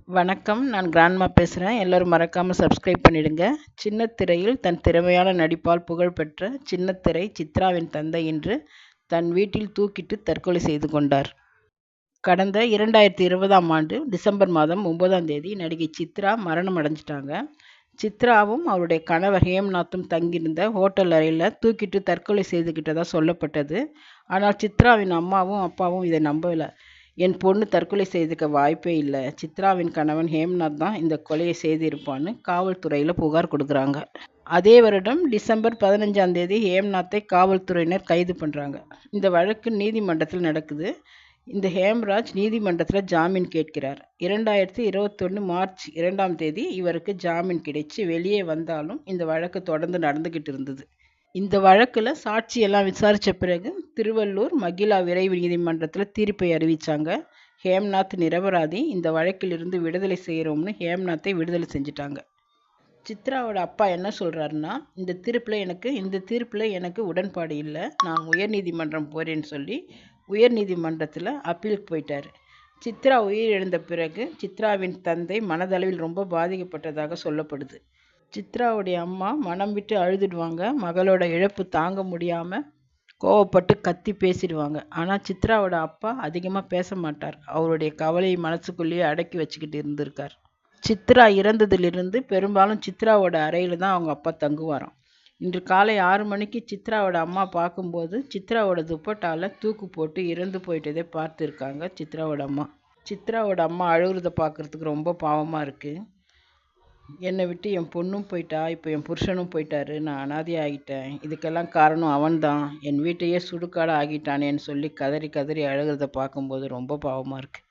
வணக்கம். நான் கிராண்ட்மா பேசுறேன். எல்லாரும் மறக்காம சப்ஸ்கிரைப் பண்ணிடுங்க. சின்னத்திரையில் தன் திறமையான நடிப்பால் புகழ்பெற்ற சின்னத்திரை சித்ராவின் தந்தை இன்று தன் வீட்டில் தூக்கிட்டு தற்கொலை செய்து கொண்டார். கடந்த 2020ஆம் ஆண்டு டிசம்பர் மாதம் 9ஆம் தேதி நடிகை சித்ரா மரணம் அடைஞ்சிட்டாங்க. சித்ராவும் அவருடைய கணவர் ஹேம்நாத்தும் தங்கியிருந்த ஹோட்டல் அறையில் தூக்கிட்டு தற்கொலை செய்துக்கிட்டதா சொல்லப்பட்டது. ஆனால் சித்ராவின் அம்மாவும் அப்பாவும் இதை நம்பல. என் பொண்ணு தற்கொலை செய்துக்க வாய்ப்பே இல்லை, சித்ராவின் கணவன் ஹேம்நாத் தான் இந்த கொலையை செய்திருப்பான்னு காவல்துறையில் புகார் கொடுக்குறாங்க. அதே வருடம் டிசம்பர் 15ஆம் தேதி ஹேம்நாத்தை காவல்துறையினர் கைது பண்ணுறாங்க. இந்த வழக்கு நீதிமன்றத்தில் நடக்குது. இந்த ஹேம்ராஜ் நீதிமன்றத்தில் ஜாமீன் கேட்கிறார். 2021 மார்ச் 2ஆம் தேதி இவருக்கு ஜாமீன் கிடைச்சி வெளியே வந்தாலும் இந்த வழக்கு தொடர்ந்து நடந்துக்கிட்டு இருந்தது. இந்த வழக்கில் சாட்சியெல்லாம் விசாரித்த பிறகு திருவள்ளூர் மகிழா விரைவு நீதிமன்றத்தில் தீர்ப்பை அறிவித்தாங்க. ஹேம்நாத் நிரபராதி, இந்த வழக்கிலிருந்து விடுதலை செய்கிறோம்னு ஹேம்நாத்தை விடுதலை செஞ்சிட்டாங்க. சித்ராவோட அப்பா என்ன சொல்கிறாருன்னா, இந்த தீர்ப்பில் எனக்கு உடன்பாடு இல்லை, நான் உயர்நீதிமன்றம் போகிறேன்னு சொல்லி உயர்நீதிமன்றத்தில் அப்பீலுக்கு போயிட்டார். சித்ரா உயிரிழந்த பிறகு சித்ராவின் தந்தை மனதளவில் ரொம்ப பாதிக்கப்பட்டதாக சொல்லப்படுது. சித்ராவுடைய அம்மா மனம் விட்டு அழுதுடுவாங்க. மகளோட இழப்பு தாங்க முடியாமல் கோவப்பட்டு கத்தி பேசிடுவாங்க. ஆனால் சித்ராவோட அப்பா அதிகமாக பேச மாட்டார். அவருடைய கவலையை மனசுக்குள்ளேயே அடக்கி வச்சுக்கிட்டு இருந்திருக்கார். சித்ரா இறந்ததிலிருந்து பெரும்பாலும் சித்ராவோட அறையில் தான் அவங்க அப்பா தங்குவாராம். இன்று காலை 6 மணிக்கு சித்ராவோட அம்மா பார்க்கும்போது சித்ராவோட துப்பட்டால தூக்கு போட்டு இறந்து போயிட்டதை பார்த்துருக்காங்க சித்ராவோட அம்மா. சித்ராவோட அம்மா அழுகுறத பார்க்குறதுக்கு ரொம்ப பாவமாக இருக்குது. என்னை விட்டு என் பொண்ணும் போயிட்டா, இப்போ என் புருஷனும் போயிட்டாரு, நான் அனாதை ஆகிட்டேன், இதுக்கெல்லாம் காரணம் அவன்தான், என் வீட்டையே சுடுகாடு ஆகிட்டானேன்னு சொல்லி கதறி கதறி அழுகிறத பார்க்கும்போது ரொம்ப பாவமாக இருக்குது.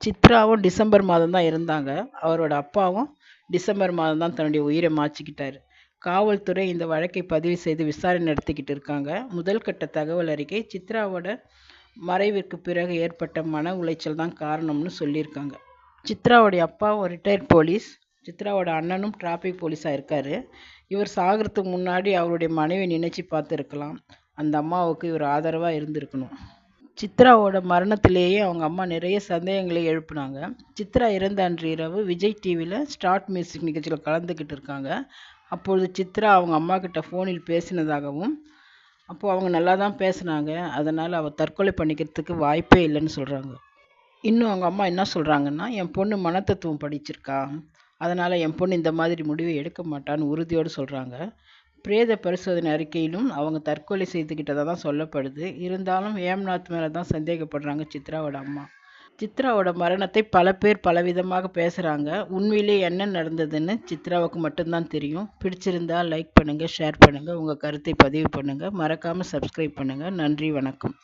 சித்ராவும் டிசம்பர் மாதம் தான் இருந்தாங்க. அவரோட அப்பாவும் டிசம்பர் மாதம் தான் தன்னுடைய உயிரை மாச்சிக்கிட்டாரு. காவல்துறை இந்த வழக்கை பதிவு செய்து விசாரணை நடத்திக்கிட்டு இருக்காங்க. முதல் கட்ட தகவல் அறிக்கை சித்ராவோட மறைவிற்கு பிறகு ஏற்பட்ட மன உளைச்சல் தான் காரணம்னு சொல்லியிருக்காங்க. சித்ராவுடைய அப்பா ஒரு ரிட்டையர்ட் போலீஸ். சித்ராவோட அண்ணனும் டிராஃபிக் போலீஸாக இருக்கார். இவர் சாகிறதுக்கு முன்னாடி அவருடைய மனைவி நினைச்சு பார்த்துருக்கலாம். அந்த அம்மாவுக்கு இவர் ஆதரவாக இருந்திருக்கணும். சித்ராவோட மரணத்திலேயே அவங்க அம்மா நிறைய சந்தேகங்களை எழுப்புனாங்க. சித்ரா இறந்த அன்று இரவு விஜய் டிவியில் ஸ்டார்ட் மியூசிக் நிகழ்ச்சியில் கலந்துக்கிட்டு இருக்காங்க. அப்பொழுது சித்ரா அவங்க அம்மா கிட்ட ஃபோனில் பேசினதாகவும், அப்போது அவங்க நல்லா தான் பேசினாங்க, அதனால் அவள் தற்கொலை பண்ணிக்கிறதுக்கு வாய்ப்பே இல்லைன்னு சொல்கிறாங்க. இன்னும் அவங்க அம்மா என்ன சொல்கிறாங்கன்னா, என் பொண்ணு மனத்தத்துவம் படிச்சிருக்கா, அதனால் என் பொண்ணு இந்த மாதிரி முடிவை எடுக்க மாட்டான்னு உறுதியோடு சொல்கிறாங்க. பிரேத பரிசோதனை அறிக்கையிலும் அவங்க தற்கொலை செய்துக்கிட்டதாக தான் சொல்லப்படுது. இருந்தாலும் ஹேம்நாத் மேலே தான் சந்தேகப்படுறாங்க சித்ராவோட அம்மா. சித்ராவோட மரணத்தை பல பேர் பலவிதமாக பேசுகிறாங்க. உண்மையிலே என்ன நடந்ததுன்னு சித்ராவுக்கு மட்டும்தான் தெரியும். பிடிச்சிருந்தா லைக் பண்ணுங்கள், ஷேர் பண்ணுங்கள், உங்கள் கருத்தை பதிவு பண்ணுங்கள், மறக்காமல் சப்ஸ்கிரைப் பண்ணுங்கள். நன்றி, வணக்கம்.